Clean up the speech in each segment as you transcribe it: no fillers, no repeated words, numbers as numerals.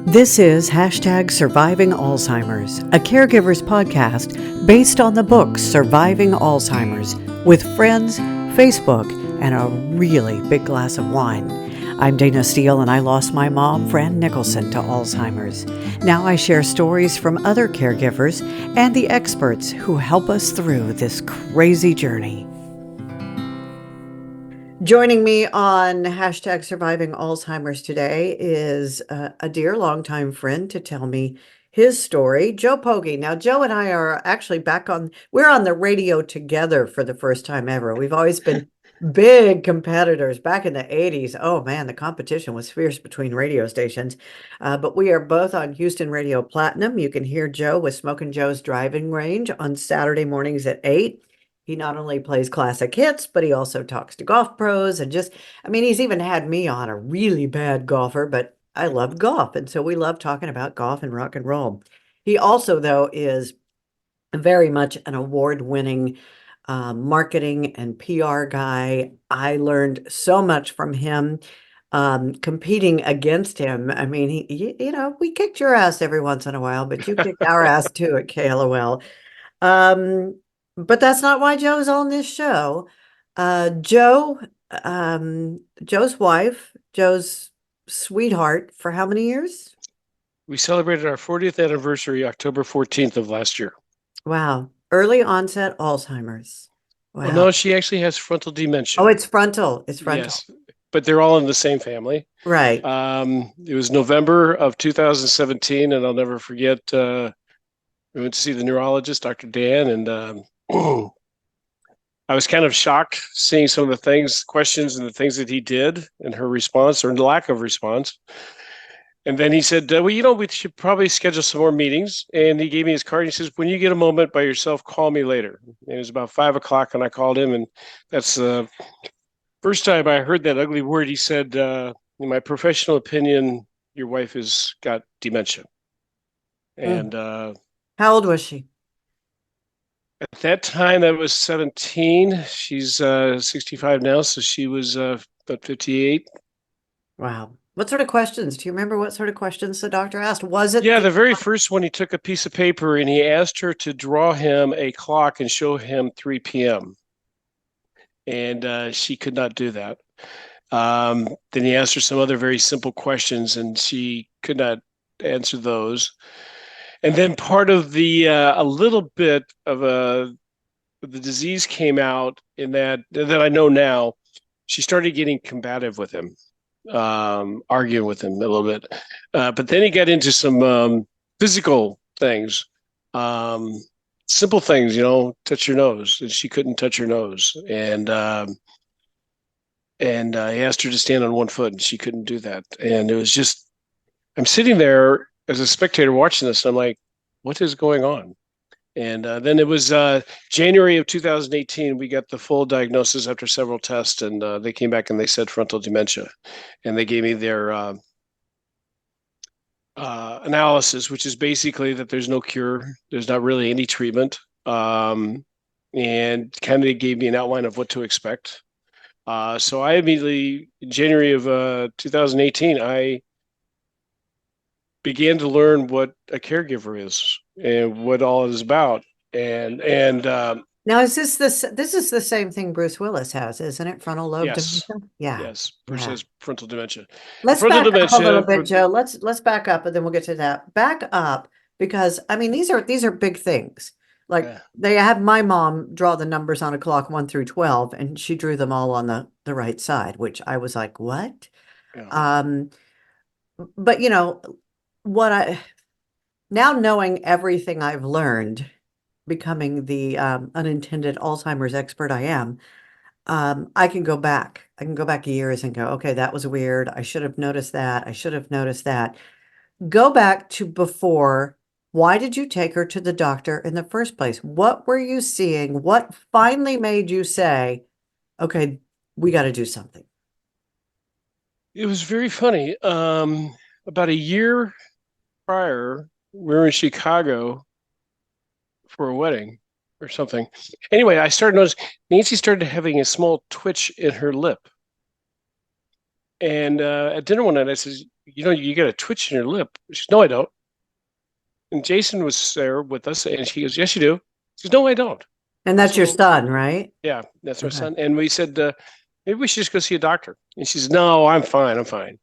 This is hashtag Surviving Alzheimer's, a caregiver's podcast based on the book Surviving Alzheimer's with friends, Facebook, and a really big glass of wine. I'm Dana Steele, and I lost my mom, Fran Nicholson, to Alzheimer's. Now I share stories from other caregivers and the experts who help us through this crazy journey. Joining me on hashtag Surviving Alzheimer's today is a dear longtime friend to tell me his story, Joe Pogge. Now, Joe and I are actually we're on the radio together for the first time ever. We've always been big competitors back in the 80s. Oh man, the competition was fierce between radio stations. But we are both on Houston Radio Platinum. You can hear Joe with Smokin Joe's Driving Range on Saturday mornings at 8. He not only plays classic hits, but he also talks to golf pros and he's even had me on, a really bad golfer, but I love golf. And so we love talking about golf and rock and roll. He also, though, is very much an award-winning marketing and PR guy. I learned so much from him competing against him. I mean, we kicked your ass every once in a while, but you kicked our ass too at KLOL. But that's not why Joe's on this show. Joe's wife, Joe's sweetheart for how many years? We celebrated our 40th anniversary October 14th of last year. Wow. Early onset Alzheimer's. Wow. Well, no, she actually has frontal dementia. Oh, it's frontal. It's frontal. Yes, but they're all in the same family. Right. It was November of 2017, and I'll never forget, we went to see the neurologist, Dr. Dan, and I was kind of shocked seeing some of the questions and the things that he did and her response or lack of response. And then he said, we should probably schedule some more meetings. And he gave me his card. He says, when you get a moment by yourself, call me later. And it was about 5:00 and I called him. And that's the first time I heard that ugly word. He said, in my professional opinion, your wife has got dementia. And how old was she? At that time, I was 17. She's 65 now, so she was about 58. Wow. What sort of questions? Do you remember what sort of questions the doctor asked? Was it? Yeah, the very first one, he took a piece of paper and he asked her to draw him a clock and show him 3 p.m. And she could not do that. Then he asked her some other very simple questions and she could not answer those. And then part of a little bit of the disease came out in that I know now. She started getting combative with him, arguing with him a little bit. But then he got into some physical things, simple things, touch your nose. And she couldn't touch her nose. And he asked her to stand on one foot and she couldn't do that. And it was just, I'm sitting there as a spectator watching this, and I'm like, what is going on? And then it was January of 2018, we got the full diagnosis after several tests, and they came back and they said frontal dementia. And they gave me their analysis, which is basically that there's no cure. There's not really any treatment. And kind of gave me an outline of what to expect. So I immediately, in January of 2018, I began to learn what a caregiver is and what all it is about. And now, is this is the same thing Bruce Willis has, isn't it? Frontal lobe dementia? Yeah. Yes. Bruce has frontal dementia. Let's back up a little bit, Joe. Let's back up and then we'll get to that. Back up, because I mean these are big things. Like they had my mom draw the numbers on a clock 1 through 12, and she drew them all on the right side, which I was like, what? Yeah. But now knowing everything I've learned, becoming the unintended Alzheimer's expert I am, I can go back. I can go back years and go, okay, that was weird. I should have noticed that. I should have noticed that. Go back to before. Why did you take her to the doctor in the first place? What were you seeing? What finally made you say, okay, we got to do something? It was very funny. About a year prior, we were in Chicago for a wedding or something. Anyway, I started noticing Nancy started having a small twitch in her lip. And at dinner one night, I said, you got a twitch in your lip. She says, no, I don't. And Jason was there with us, and she goes, yes, you do. She says, no, I don't. And I that's said, your well, son, right? yeah, that's my Okay. son. And we said, maybe we should just go see a doctor. And she says, no, I'm fine. I'm fine.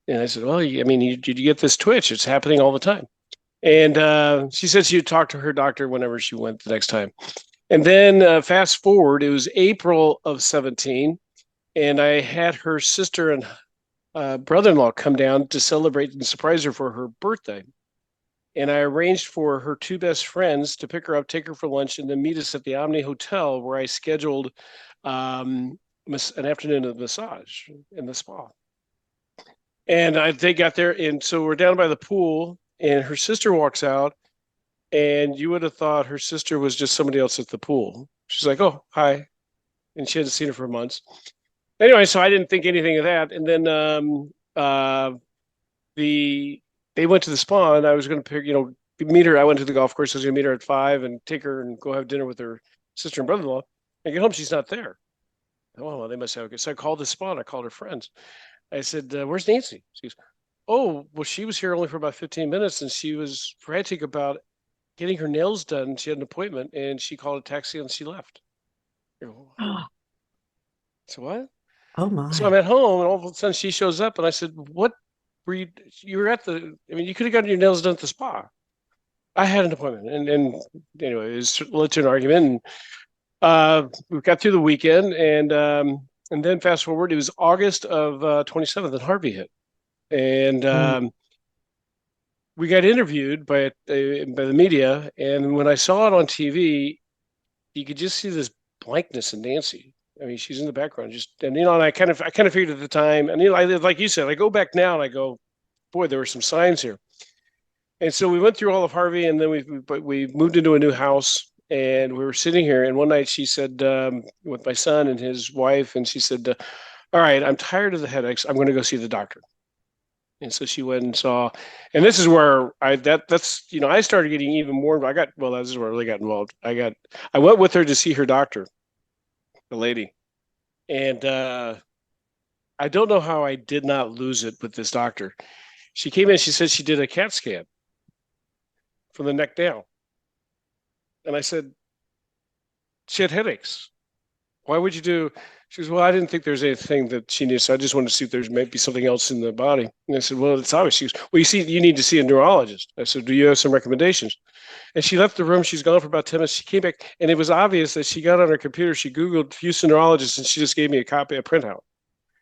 And I said, well, I mean, did you get this twitch? It's happening all the time. And she said she'd talk to her doctor whenever she went the next time. And then fast forward, it was April of 17, and I had her sister and brother-in-law come down to celebrate and surprise her for her birthday. And I arranged for her two best friends to pick her up, take her for lunch, and then meet us at the Omni Hotel, where I scheduled an afternoon of massage in the spa. And they got there, and so we're down by the pool, and her sister walks out, and you would have thought her sister was just somebody else at the pool. She's like, "Oh, hi," and she hadn't seen her for months. Anyway, so I didn't think anything of that, and then the they went to the spa, and I was going to meet her. I went to the golf course. I was going to meet her at 5 and take her and go have dinner with her sister and brother-in-law. I get home, she's not there. Oh, well, they must have. Okay. So I called the spa, and I called her friends. I said, "Where's Nancy?" She goes, "Oh, well, she was here only for about 15 minutes, and she was frantic about getting her nails done. She had an appointment, and she called a taxi and she left." So what? Oh So I'm my. at home, and all of a sudden she shows up, and I said, "What were you? You were at the? I mean, you could have gotten your nails done at the spa." I had an appointment, and anyway, it led to an argument. And, we got through the weekend, and then fast forward, it was August of 27th, and Harvey hit, and Mm. we got interviewed by the media, and when I saw it on TV, you could just see this blankness in Nancy. I mean, she's in the background, and I kind of figured at the time, and like you said, I go back now and I go, boy, there were some signs here. And so we went through all of Harvey, and then we moved into a new house, and we were sitting here, and one night she said, with my son and his wife, and she said, "All right, I'm tired of the headaches. I'm going to go see the doctor." And so she went and saw, and this is where I started getting even more. This is where I really got involved. I went with her to see her doctor, the lady, and I don't know how I did not lose it with this doctor. She came in. She said she did a CAT scan from the neck down, and I said she had headaches. Why would you do? She goes, well, I didn't think there's anything that she needs. So I just wanted to see if there's maybe something else in the body. And I said, well, it's obvious. She goes, well, you need to see a neurologist. I said, do you have some recommendations? And she left the room. She's gone for about 10 minutes. She came back, and it was obvious that she got on her computer. She Googled Houston neurologist, and she just gave me a printout.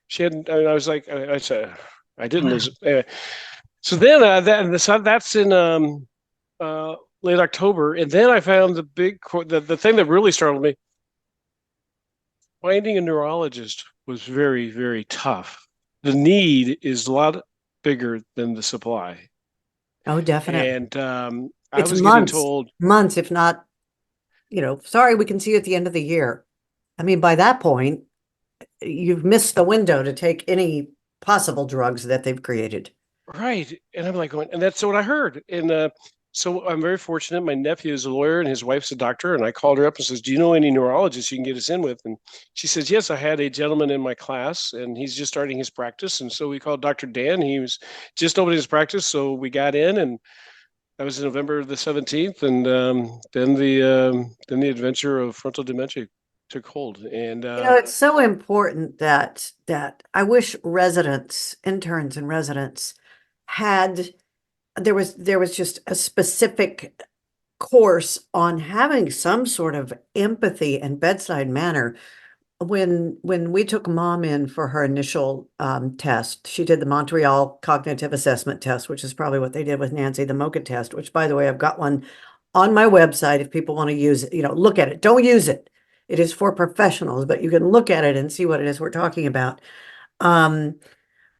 She hadn't, and I was like, I said, I didn't lose it. Anyway, so then that's in late October. And then I found the thing that really startled me. Finding a neurologist was very, very tough. The need is a lot bigger than the supply. Oh, definitely. And I It's was getting months, told, months, if not, sorry, we can see you at the end of the year. I mean, by that point, you've missed the window to take any possible drugs that they've created. right. And I'm like going, and that's what I heard. And so I'm very fortunate. My nephew is a lawyer and his wife's a doctor. And I called her up and says, do you know any neurologists you can get us in with? And she says, yes, I had a gentleman in my class and he's just starting his practice. And so we called Dr. Dan. He was just opening his practice. So we got in, and that was November the 17th. And then the adventure of frontal dementia took hold. And It's so important that I wish residents, interns and residents had there was just a specific course on having some sort of empathy and bedside manner. When we took mom in for her initial test, she did the Montreal Cognitive Assessment Test, which is probably what they did with Nancy, the MOCA test, which, by the way, I've got one on my website if people want to use it, look at it. Don't use it. It is for professionals, but you can look at it and see what it is we're talking about. Um,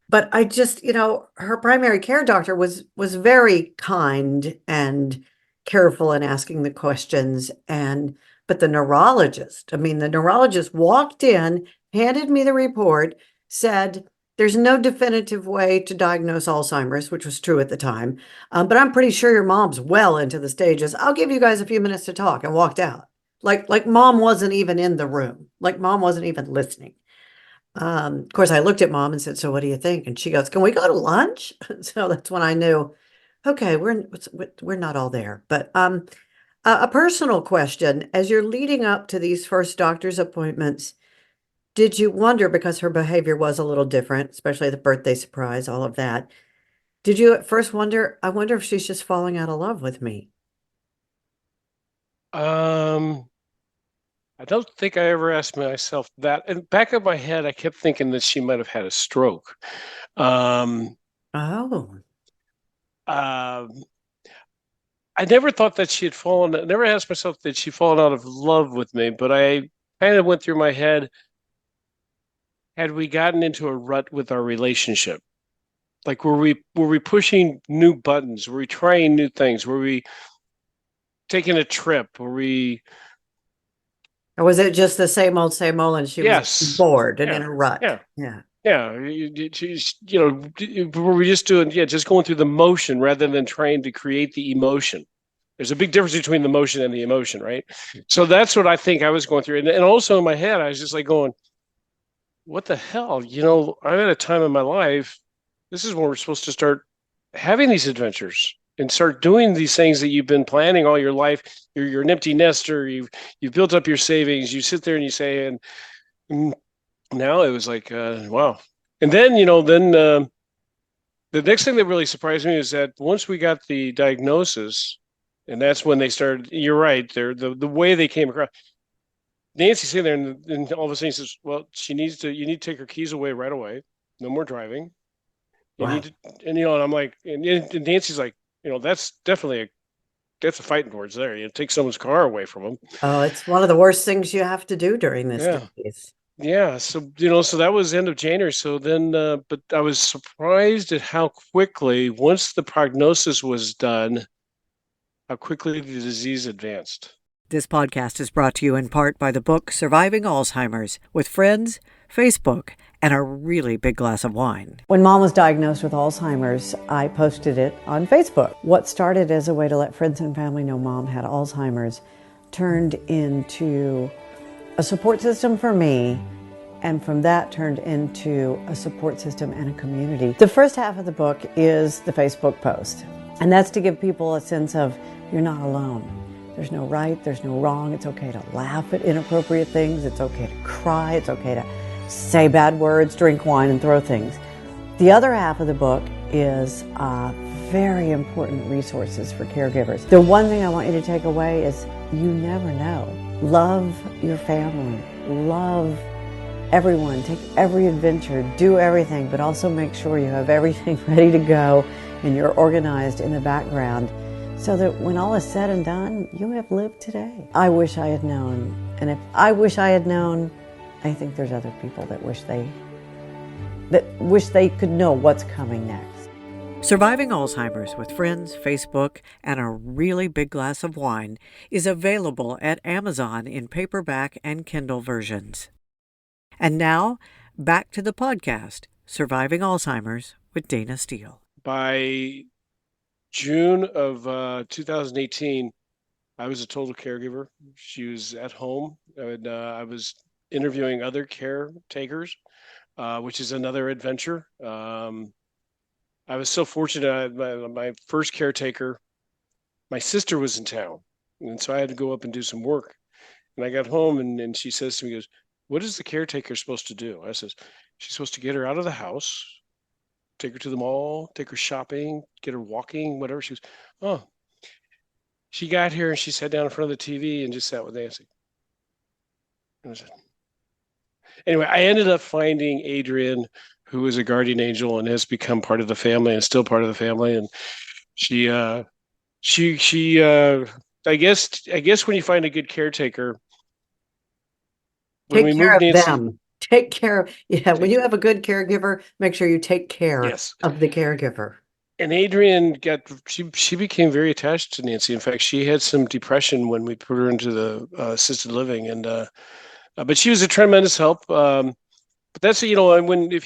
but I just, her primary care doctor was very kind and careful in asking the questions. But the neurologist walked in, handed me the report, said, there's no definitive way to diagnose Alzheimer's, which was true at the time. But I'm pretty sure your mom's well into the stages. I'll give you guys a few minutes to talk, and walked out. Like mom wasn't even in the room. Like mom wasn't even listening. Of course, I looked at mom and said, "So what do you think?" And she goes, "Can we go to lunch?" So that's when I knew, okay, we're not all there. But a personal question: as you're leading up to these first doctor's appointments, did you wonder, because her behavior was a little different, especially the birthday surprise, all of that? Did you at first wonder, I wonder if she's just falling out of love with me? Um, I don't think I ever asked myself that. And back of my head, I kept thinking that she might have had a stroke. Um, Oh, um, I never thought that she had fallen. I never asked myself that she'd fallen out of love with me, but I kind of went through my head, had we gotten into a rut with our relationship? Like, were we pushing new buttons? Were we trying new things? Were we taking a trip? Were we? or was it just the same old, and she was Yes. bored and in Yeah. a rut? Yeah. Yeah. Yeah. Were we just doing, yeah, just going through the motion rather than trying to create the emotion? There's a big difference between the motion and the emotion, right? So that's what I think I was going through. And also in my head, I was just like going, what the hell? I'm at a time in my life. This is when we're supposed to start having these adventures and start doing these things that you've been planning all your life. You're an empty nester. You've built up your savings. You sit there and you say, and now it was like, wow. And then the next thing that really surprised me is that once we got the diagnosis, and that's when they started. You're right. The way they came across. Nancy sitting there, and all of a sudden he says, "Well, you need to take her keys away right away. No more driving. You need Wow. to." And I'm like, and Nancy's like, that's a fighting words there. You take someone's car away from them. Oh, it's one of the worst things you have to do during this Yeah, disease. yeah. So so that was end of January. So then, but I was surprised at how quickly, once the prognosis was done, how quickly the disease advanced. This podcast is brought to you in part by the book Surviving Alzheimer's with friends, Facebook, and a really big glass of wine. When mom was diagnosed with Alzheimer's, I posted it on Facebook. What started as a way to let friends and family know mom had Alzheimer's turned into a support system for me, and from that turned into a support system and a community. The first half of the book is the Facebook post, and that's to give people a sense of you're not alone. There's no right, there's no wrong. It's okay to laugh at inappropriate things. It's okay to cry. It's okay to say bad words, drink wine, and throw things. The other half of the book is very important resources for caregivers. The one thing I want you to take away is you never know. Love your family. Love everyone. Take every adventure. Do everything, but also make sure you have everything ready to go and you're organized in the background, so that when all is said and done, you have lived today. I wish I had known. And if I wish I had known, I think there's other people that wish they could know what's coming next. Surviving Alzheimer's with friends, Facebook, and a really big glass of wine is available at Amazon in paperback and Kindle versions. And now, back to the podcast, Surviving Alzheimer's with Dana Steele. By June of 2018, I was a total caregiver. She was at home, and I was interviewing other caretakers, which is another adventure. I was so fortunate. My first caretaker, my sister was in town, and so I had to go up and do some work. And I got home, and she says to me, "Goes, what is the caretaker supposed to do?" I says, "She's supposed to get her out of the house, take her to the mall, take her shopping, get her walking, whatever." She was, "Oh." She got here and she sat down in front of the TV and just sat with Nancy. Anyway, I ended up finding Adrian, who is a guardian angel and has become part of the family and still part of the family. And she, I guess when you find a good caretaker, when Take we care moved of Nancy, them. Take care. Yeah, when take you care. have a good caregiver, make sure you take care Yes. of the caregiver. And Adrian she became very attached to Nancy. In fact, she had some depression when we put her into the assisted living, and but she was a tremendous help. But that's and when if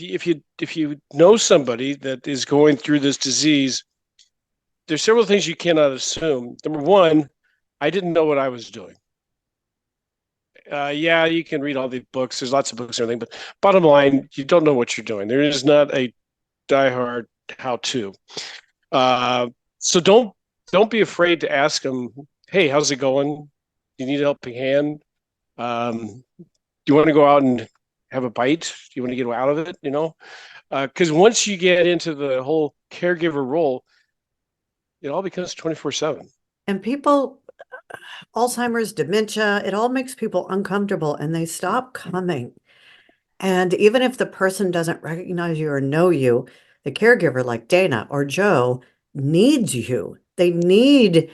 you know somebody that is going through this disease, there's several things you cannot assume. Number one, I didn't know what I was doing, Yeah, you can read all the books. There's lots of books and everything, but bottom line, you don't know what you're doing. There is not a diehard how-to. So don't be afraid to ask them, "Hey, how's it going? Do you need a helping hand? Do you want to go out and have a bite? Do you want to get out of it? Because once you get into the whole caregiver role, it all becomes 24/7. And people, Alzheimer's, dementia, it all makes people uncomfortable and they stop coming. And even if the person doesn't recognize you or know you, the caregiver like Dana or Joe needs you. They need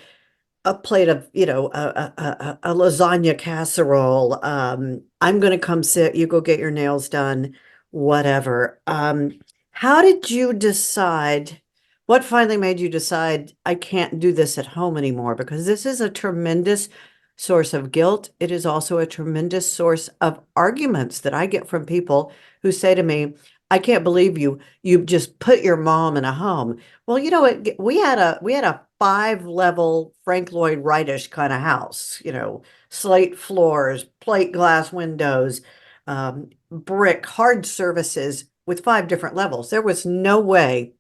a plate of, a lasagna casserole. I'm going to come sit, you go get your nails done, whatever. How did you decide? What finally made you decide I can't do this at home anymore? Because this is a tremendous source of guilt. It is also a tremendous source of arguments that I get from people who say to me, I can't believe you just put your mom in a home. Well, we had a 5-level Frank Lloyd Wright-ish kind of house, slate floors, plate glass windows, brick, hard surfaces with 5 different levels. There was no way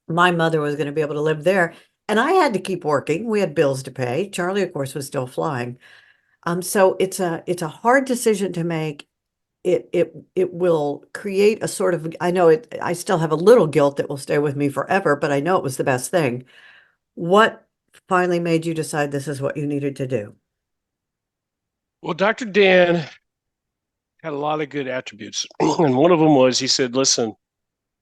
my mother was going to be able to live there. And I had to keep working. We had bills to pay. Charlie, of course, was still flying. So it's a hard decision to make. It will create a sort of, I know it, I still have a little guilt that will stay with me forever, but I know it was the best thing. What finally made you decide this is what you needed to do? Well, Dr. Dan had a lot of good attributes. And one of them was he said, listen,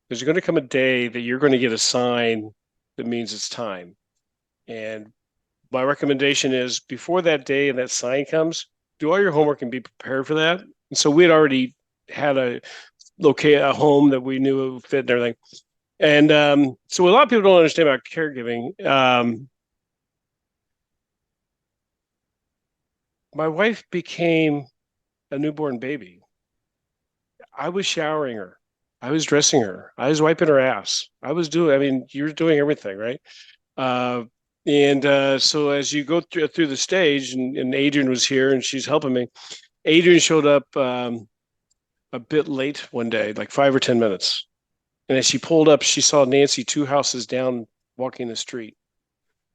there's going to come a day that you're going to get a sign that means it's time. And my recommendation is before that day and that sign comes, do all your homework and be prepared for that. And so we had already had a home that we knew would fit and everything. And so what a lot of people don't understand about caregiving, my wife became a newborn baby. I was showering her. I was dressing her. I was wiping her ass. I mean, you're doing everything, right? Uh, and so as you go through the stage, and Adrian was here and she's helping me. Adrian showed up a bit late one day, like 5 or 10 minutes. And as she pulled up, she saw Nancy 2 houses down walking the street,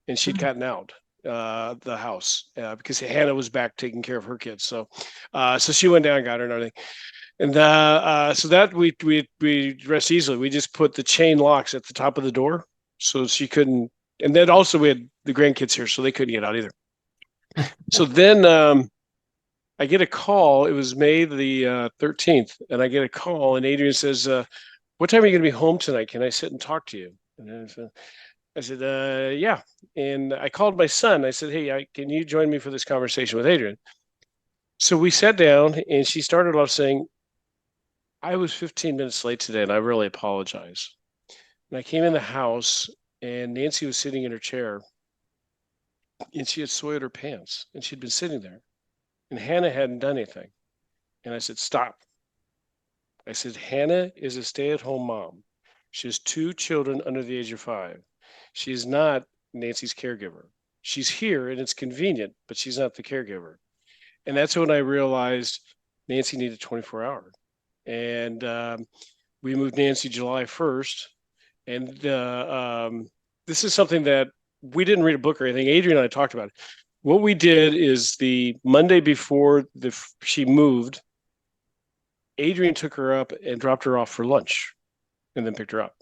and she'd gotten out the house because Hannah was back taking care of her kids. So she went down and got her and everything. And so that we rest easily. We just put the chain locks at the top of the door so she couldn't. And then also we had the grandkids here, so they couldn't get out either. So then I get a call. It was May the 13th, and I get a call, and Adrian says, "What time are you going to be home tonight? Can I sit and talk to you?" And I said, "Yeah." And I called my son. I said, "Hey, can you join me for this conversation with Adrian?" So we sat down, and she started off saying, I was 15 minutes late today, and I really apologize. And I came in the house, and Nancy was sitting in her chair, and she had soiled her pants, and she'd been sitting there. And Hannah hadn't done anything. And I said, Stop. I said, Hannah is a stay-at-home mom. She has 2 children under the age of 5. She is not Nancy's caregiver. She's here, and it's convenient, but she's not the caregiver. And that's when I realized Nancy needed 24 hours. And we moved Nancy July 1st. And this is something that we didn't read a book or anything. Adrian and I talked about it. What we did is the Monday before she moved, Adrian took her up and dropped her off for lunch and then picked her up.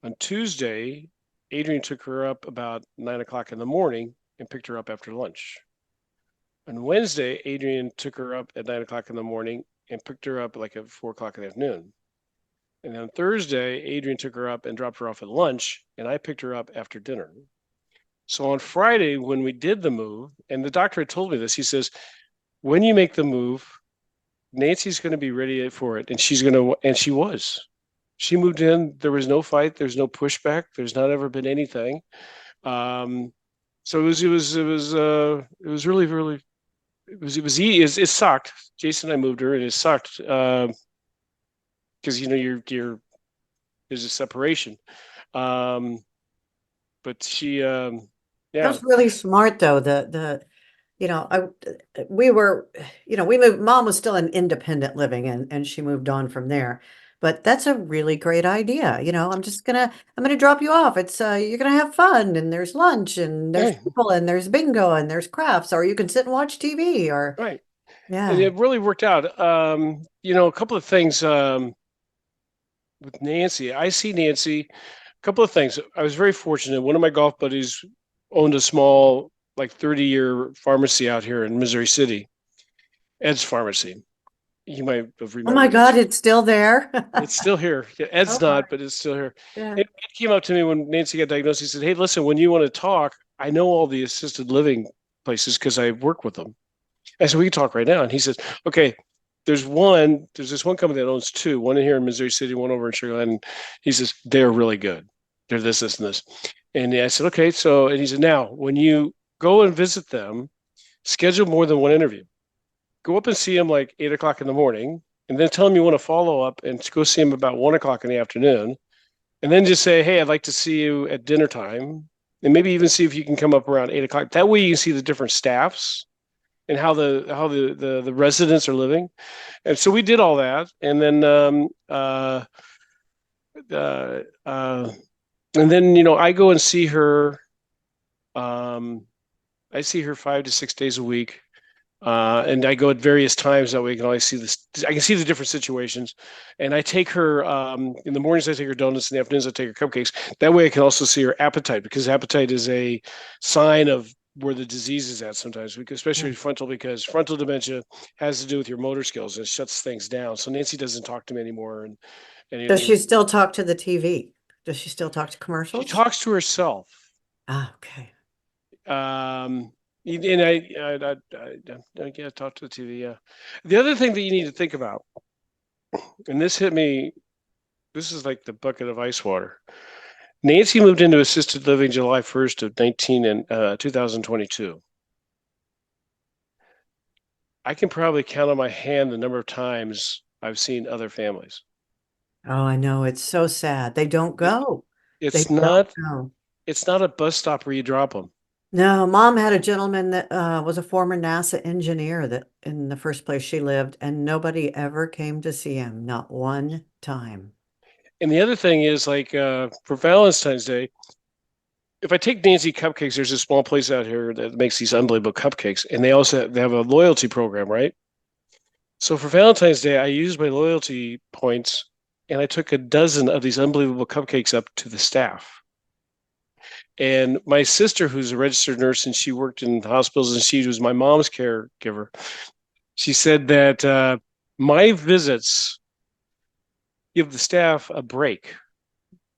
On Tuesday, Adrian took her up about 9 o'clock in the morning and picked her up after lunch. On Wednesday, Adrian took her up at 9 o'clock in the morning and picked her up like at 4 o'clock in the afternoon. And on Thursday, Adrian took her up and dropped her off at lunch, and I picked her up after dinner. So on Friday, when we did the move, and the doctor had told me this, he says, when you make the move, Nancy's going to be ready for it. And she was. She moved in. There was no fight. There's no pushback. There's not ever been anything. So it was really, really, it sucked. Jason and I moved her, and it sucked because there's a separation. But she, yeah. That's really smart though. you know, we were, we moved, mom was still in independent living and she moved on from there. But that's a really great idea. I'm gonna drop you off. It's you're gonna have fun and there's lunch and there's Right, people and there's bingo and there's crafts, or you can sit and watch TV or right. And yeah. it really worked out. A couple of things with Nancy. I see Nancy. A couple of things. I was very fortunate. One of my golf buddies owned a small, like 30-year pharmacy out here in Missouri City, Ed's Pharmacy. You might have Oh my remembered it. God, it's still there. It's still here. Yeah, Ed's Oh my, not, but it's still here. yeah. Ed came up to me when Nancy got diagnosed. He said, "Hey, listen, when you want to talk, I know all the assisted living places because I work with them." I said, "We can talk right now." And he says, "Okay, there's this one company that owns two, one in here in Missouri City, one over in Sugar Land." And he says, "They're really good. They're this, and this." And I said, "Okay." And he said, "Now, when you go and visit them, schedule more than one interview. Go up and see them like 8 o'clock in the morning, and then tell them you want to follow up and go see them about 1 o'clock in the afternoon. And then just say, hey, I'd like to see you at dinner time. And maybe even see if you can come up around 8 o'clock. That way you can see the different staffs and how the residents are living." And so we did all that. Uh, uh, and then, I go and see her. Um, I see her 5 to 6 days a week. And I go at various times that way. I can always see this. I can see the different situations, and I take her in the mornings. I take her donuts. In the afternoons, I take her cupcakes. That way, I can also see her appetite, because appetite is a sign of where the disease is at sometimes, because especially frontal, because frontal dementia has to do with your motor skills and it shuts things down. So Nancy doesn't talk to me anymore, Does and she still talk to the TV? Does she still talk to she commercials? talks to herself. Ah, okay. Um, and I can't talk to the TV. Yeah. The other thing that you need to think about, and this hit me, this is like the bucket of ice water. Nancy moved into assisted living July 1st of 2022. I can probably count on my hand the number of times I've seen other families. Oh, I know. It's so sad. They don't It, go. They it's don't not go. it's not a bus stop where you drop them. No, mom had a gentleman that was a former NASA engineer that in the first place she lived, and nobody ever came to see him, not one time. And the other thing is, like, for Valentine's Day, if I take Nancy Cupcakes, there's a small place out here that makes these unbelievable cupcakes, and they have a loyalty program, right? So for Valentine's Day, I used my loyalty points, and I took a dozen of these unbelievable cupcakes up to the staff. And my sister, who's a registered nurse and she worked in hospitals and she was my mom's caregiver, she said that my visits give the staff a break,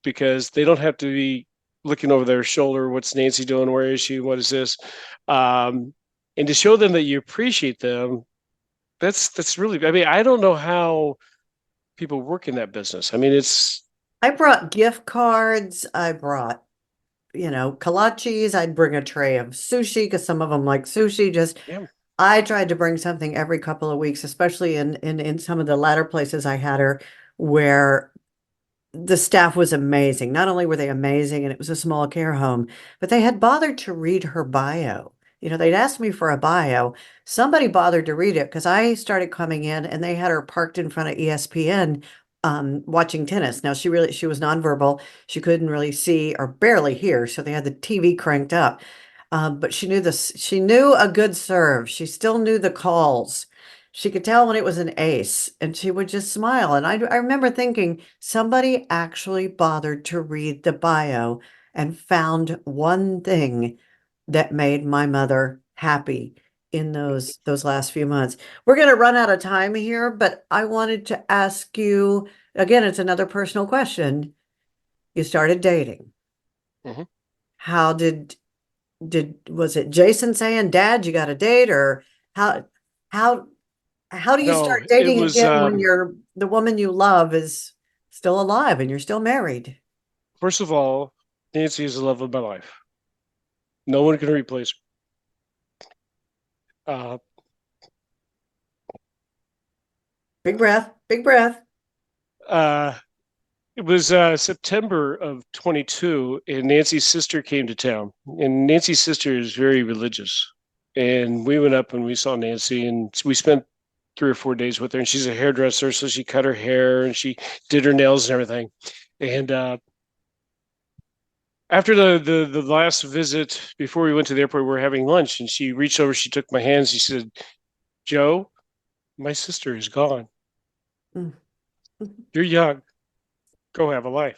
because they don't have to be looking over their shoulder. What's Nancy doing? Where is she? What is this? Um, and to show them that you appreciate them, that's really. I mean, I don't know how people work in that business. I mean, it's I brought gift cards. I brought, kolaches. I'd bring a tray of sushi because some of them like sushi. yeah. I tried to bring something every couple of weeks, especially in some of the latter places I had her where the staff was amazing. Not only were they amazing and it was a small care home, but they had bothered to read her bio. They'd asked me for a bio. Somebody bothered to read it because I started coming in and they had her parked in front of ESPN watching tennis. Now she was nonverbal. She couldn't really see or barely hear, so they had the TV cranked up. But she knew this. She knew a good serve. She still knew the calls. She could tell when it was an ace, and she would just smile. And I remember thinking somebody actually bothered to read the bio and found one thing that made my mother happy in those last few months. We're going to run out of time here, but I wanted to ask you again, it's another personal question. You started dating. Mhm. How did was it Jason saying, "Dad, you got a date," or how how how do you No, start it dating was again when the woman you love is still alive and you're still married? first of all, Nancy is the love of my life. No one can replace her. Big breath, big breath. Uh, it was September of 22, and Nancy's sister came to town. And Nancy's sister is very religious. And we went up and we saw Nancy, and we spent 3 or 4 days with her. And she's a hairdresser, so she cut her hair and she did her nails and everything. And after the last visit, before we went to the airport, we were having lunch, and she reached over, she took my hands, she said, "Joe, my sister is gone. Mm. You're young. Go have a life.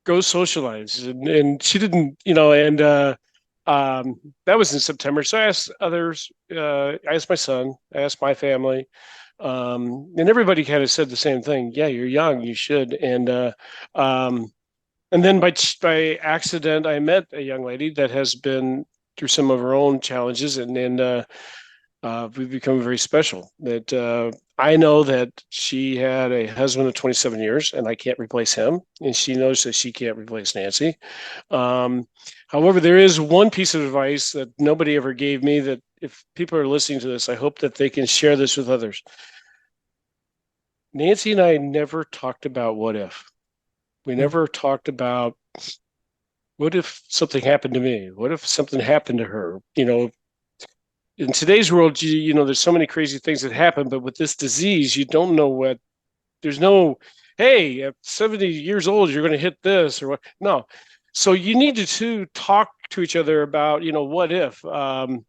Go socialize." And she didn't, and that was in September. So I asked others, I asked my son, I asked my family, and everybody kind of said the same thing. Yeah, you're young, you should. And then by accident, I met a young lady that has been through some of her own challenges, and we've become very special. That I know that she had a husband of 27 years, and I can't replace him, and she knows that she can't replace Nancy. However, there is one piece of advice that nobody ever gave me, that if people are listening to this, I hope that they can share this with others. Nancy and I never talked about what if. We never talked about what if something happened to me? What if something happened to her? In today's world, there's so many crazy things that happen, but with this disease, you don't know there's no, hey, at 70 years old, you're going to hit this or what. No. So you need to talk to each other about, what if, so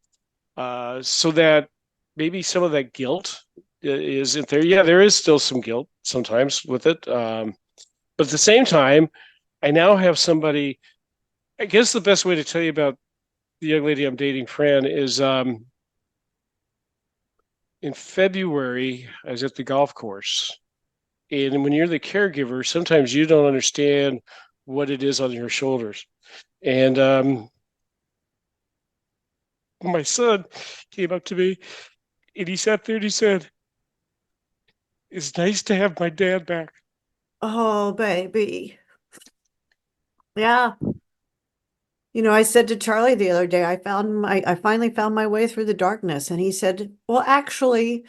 that maybe some of that guilt isn't there. Yeah, there is still some guilt sometimes with it. But at the same time, I now have somebody. I guess the best way to tell you about the young lady I'm dating, Fran, is in February, I was at the golf course. And when you're the caregiver, sometimes you don't understand what it is on your shoulders. And my son came up to me, and he sat there and he said, "It's nice to have my dad back." Oh, baby. Yeah. I said to Charlie the other day, I finally found my way through the darkness. And he said, well, actually,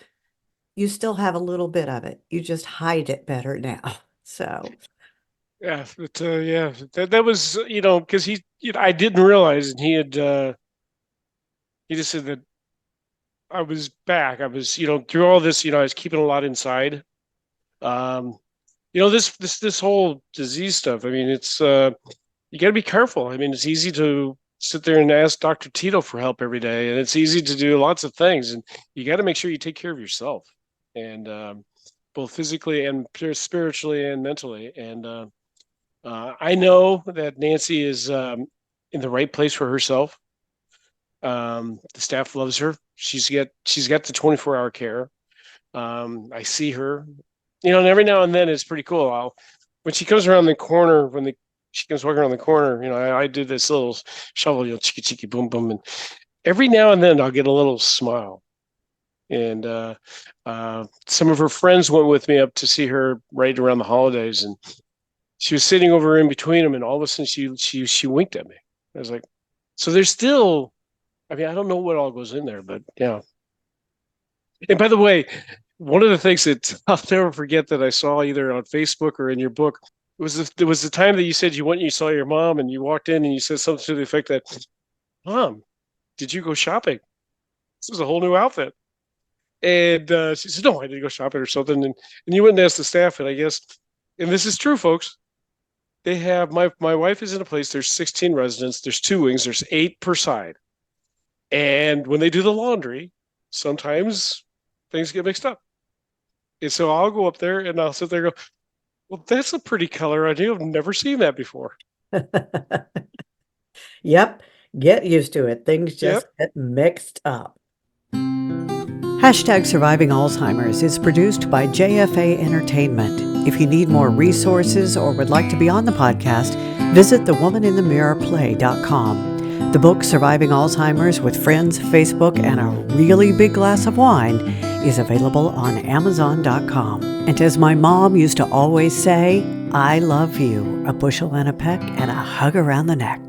you still have a little bit of it. You just hide it better now. So, Yeah, but that was, because I didn't realize, and he just said that I was back. I was, through all this, I was keeping a lot inside. This whole disease stuff. I mean, it's you got to be careful. I mean, it's easy to sit there and ask Dr. Tito for help every day, and it's easy to do lots of things, and you got to make sure you take care of yourself, and both physically and spiritually and mentally. And I know that Nancy is in the right place for herself. The staff loves her. She's got the 24-hour care. I see her, and every now and then it's pretty cool. When she comes around the corner, she comes walking around the corner, I do this little shovel, chiki chiki boom boom, and every now and then I'll get a little smile. And some of her friends went with me up to see her right around the holidays, and she was sitting over in between them, and all of a sudden she winked at me. I was like, so there's still, I mean, I don't know what all goes in there, but yeah. And by the way, one of the things that I'll never forget that I saw either on Facebook or in your book was the time that you said you went and you saw your mom, and you walked in and you said something to the effect that, "Mom, did you go shopping? This is a whole new outfit." And she said, "No, I didn't go shopping or something." And you went and asked the staff, and I guess, and this is true, folks, they have, my wife is in a place, there's 16 residents, there's 2 wings, there's 8 per side. And when they do the laundry, sometimes things get mixed up. And so I'll go up there and I'll sit there and go, "Well, that's a pretty color on you. I've never seen that before." yep, get used to it. Things just Yep. get mixed up. Hashtag Surviving Alzheimer's is produced by JFA Entertainment. If you need more resources or would like to be on the podcast, visit thewomaninthemirrorplay.com. The book Surviving Alzheimer's with Friends, Facebook, and a really big glass of wine is available on Amazon.com. And as my mom used to always say, I love you, a bushel and a peck and a hug around the neck.